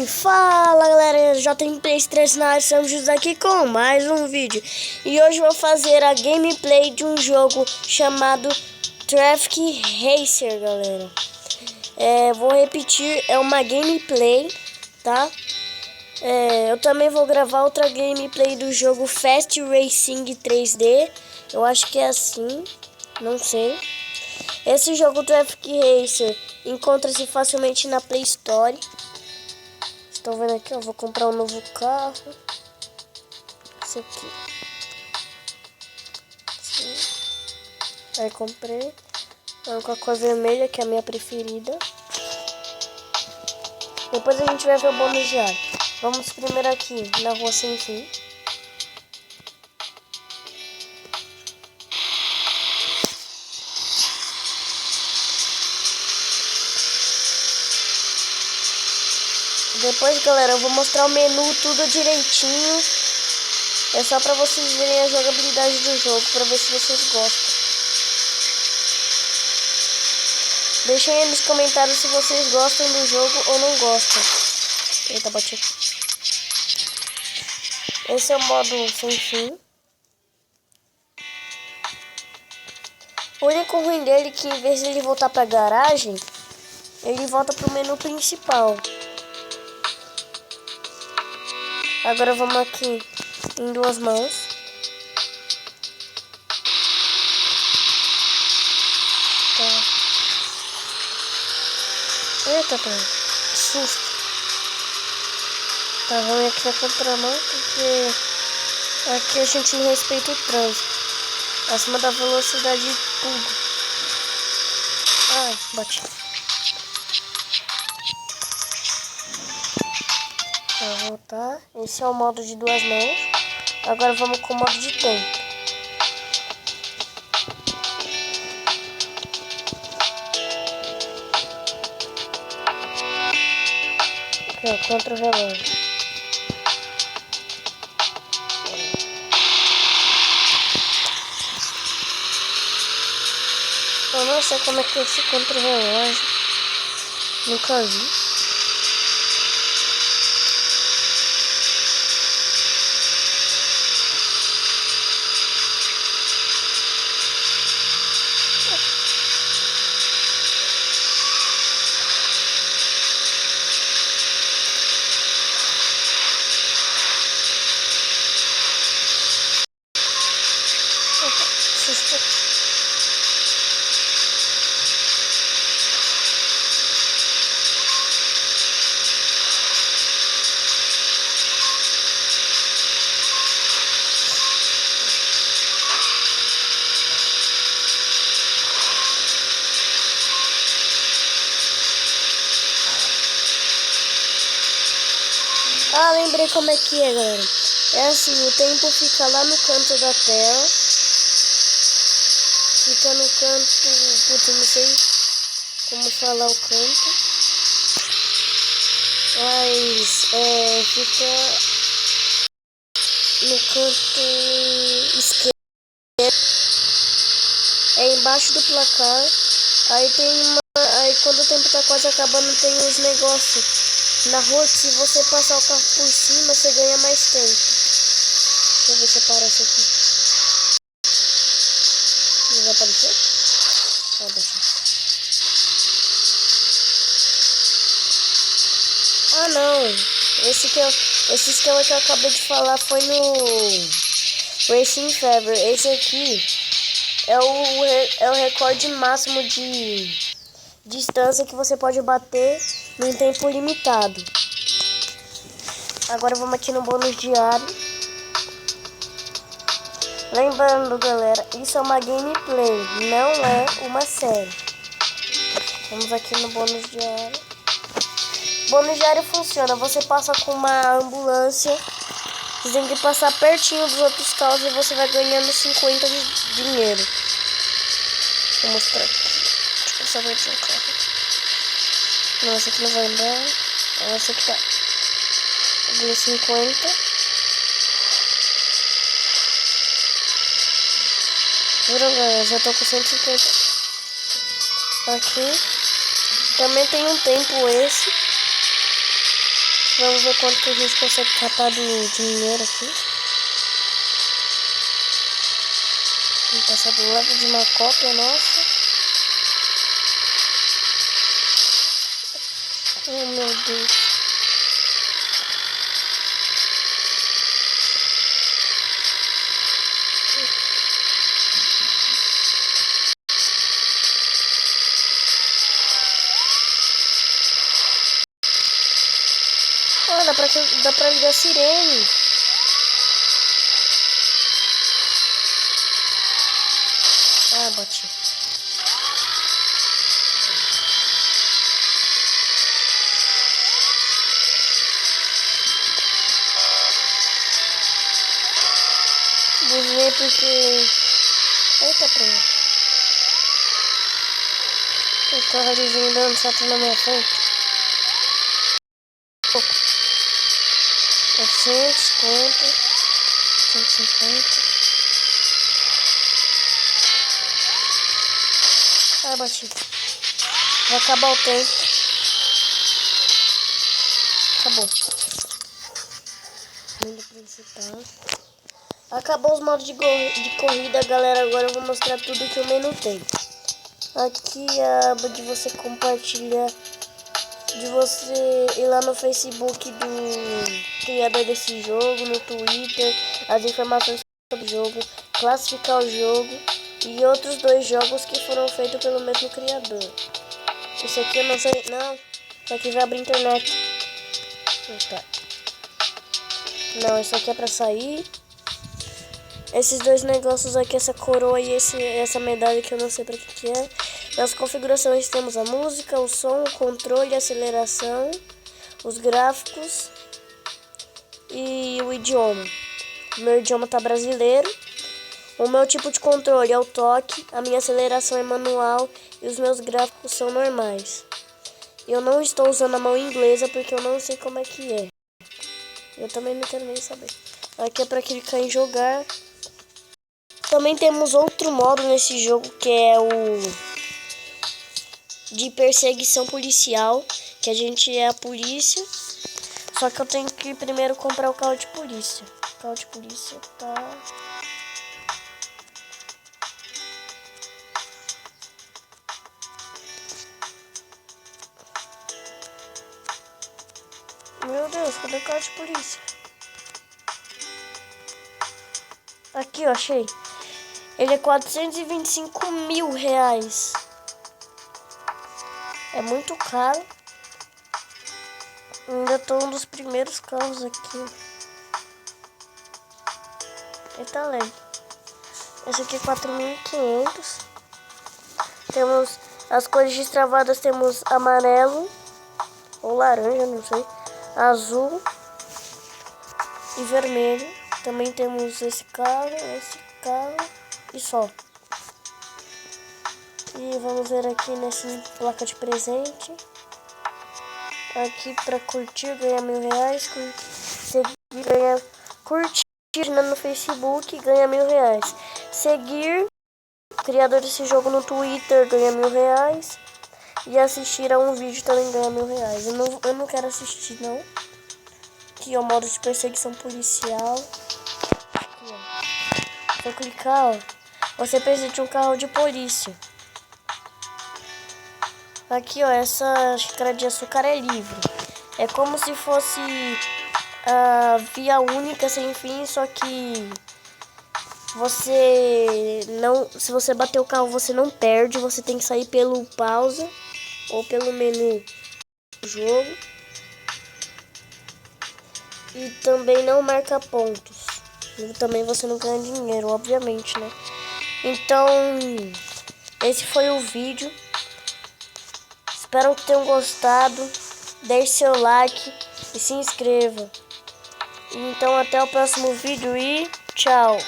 Fala galera, JM3 na área, estamos aqui com mais um vídeo. E hoje vou fazer a gameplay de um jogo chamado Traffic Racer, galera. Vou repetir, é uma gameplay, tá? Eu também vou gravar outra gameplay do jogo Fast Racing 3D. Eu acho que é assim, não sei. Esse jogo Traffic Racer encontra-se facilmente na Play Store. Estão vendo aqui, eu vou comprar um novo carro. Esse aqui. Sim. Aí comprei. Com a cor vermelha, que é a minha preferida. Depois a gente vai ver o bônus diário. Vamos primeiro aqui na rua sem fim. Depois, galera, eu vou mostrar o menu tudo direitinho. É só pra vocês verem a jogabilidade do jogo, pra ver se vocês gostam. Deixem aí nos comentários se vocês gostam do jogo ou não gostam. Eita, bati aqui. Esse é o modo sem fim. O único ruim dele é que em vez de ele voltar pra garagem, ele volta pro menu principal. Agora vamos aqui em duas mãos. Tá. Eita, cara. Que susto. Tá, vamos aqui na contramão, porque aqui a gente não respeita o trânsito. Acima da velocidade de tudo. Ai, bati. Vou voltar. Esse é o modo de duas mãos. Agora vamos com o modo de tempo. Aqui, ó, contra o relógio. Eu não sei como é que é esse contra o relógio. Nunca vi. Ah, lembrei como é que é, galera. É assim, o tempo fica lá no canto da tela. Fica no canto... Putz, eu não sei como falar o canto. Mas, fica no canto esquerdo. É embaixo do placar. Aí tem uma... Aí quando o tempo tá quase acabando, tem uns negócios na rua que se você passar o carro por cima, você ganha mais tempo. Deixa eu ver se aparece aqui. Não vai aparecer? Ah, deixa. Ah, não. Esse esquema que eu acabei de falar foi no Racing Fever. Esse aqui é o recorde máximo de distância que você pode bater num tempo limitado. Agora vamos aqui no bônus diário. Lembrando, galera, isso é uma gameplay, não é uma série. Vamos aqui no bônus diário. Bônus diário funciona, você passa com uma ambulância, você tem que passar pertinho dos outros carros e você vai ganhando 50 de dinheiro. Vou mostrar aqui. Deixa eu passar pertinho do carro. Não, esse aqui não vai andar. Esse aqui tá. Ganhei 50. Viram, galera? Já tô com 150. Aqui. Também tem um tempo esse. Vamos ver quanto que a gente consegue capar do dinheiro aqui. Vamos passar do lado de uma cópia nossa. Oh, meu Deus. Ah, dá pra ligar a sirene. Ah, bati. Buzinei porque... Eita, prima. O carro dando salto na minha frente. 800 conto. 150. Ah, bati. Vai acabar o tempo. Acabou. Menu principal. Acabou os modos de corrida, galera. Agora eu vou mostrar tudo que o menu tem. Aqui a aba de você compartilhar, de você ir lá no Facebook do criador desse jogo, no Twitter, as informações sobre o jogo, classificar o jogo e outros 2 jogos que foram feitos pelo mesmo criador. Isso aqui eu não sei, não, isso aqui vai abrir internet. Tá. Não, isso aqui é pra sair. Esses 2 negócios aqui, essa coroa e essa medalha que eu não sei pra que é. Nas configurações temos a música, o som, o controle, a aceleração, os gráficos e o idioma. O meu idioma tá brasileiro. O meu tipo de controle é o toque, a minha aceleração é manual e os meus gráficos são normais. Eu não estou usando a mão inglesa porque eu não sei como é que é. Eu também não quero nem saber. Aqui é pra clicar em jogar. Também temos outro modo nesse jogo que é o de perseguição policial, que a gente é a polícia. Só que eu tenho que primeiro comprar o carro de polícia. O carro de polícia tá... Meu Deus, cadê o carro de polícia? Aqui, ó, achei. Ele é 425 mil reais. É muito caro. Ainda tô um dos primeiros carros aqui. Ele tá leve. Esse aqui é 4.500. Temos as cores destravadas. Temos amarelo ou laranja, não sei. Azul e vermelho. Também temos esse carro e só. E vamos ver aqui nessa placa de presente. Aqui para curtir, ganhar R$1.000. Seguir, ganhar curtir no Facebook, ganha R$1.000. Seguir o criador desse jogo no Twitter, ganha R$1.000. E assistir a um vídeo também ganha R$1.000. Eu não quero assistir, não. Aqui, ó, modo de perseguição policial. Aqui, ó. Se eu clicar, ó, você precisa de um carro de polícia. Aqui, ó, essa xícara de açúcar é livre. É como se fosse a via única sem fim, só que você não, se você bater o carro, você não perde, você tem que sair pelo pausa ou pelo menu do jogo. E também não marca pontos. E também você não ganha dinheiro, obviamente, né? Então, esse foi o vídeo. Espero que tenham gostado. Deixe seu like e se inscreva. Então até o próximo vídeo e tchau!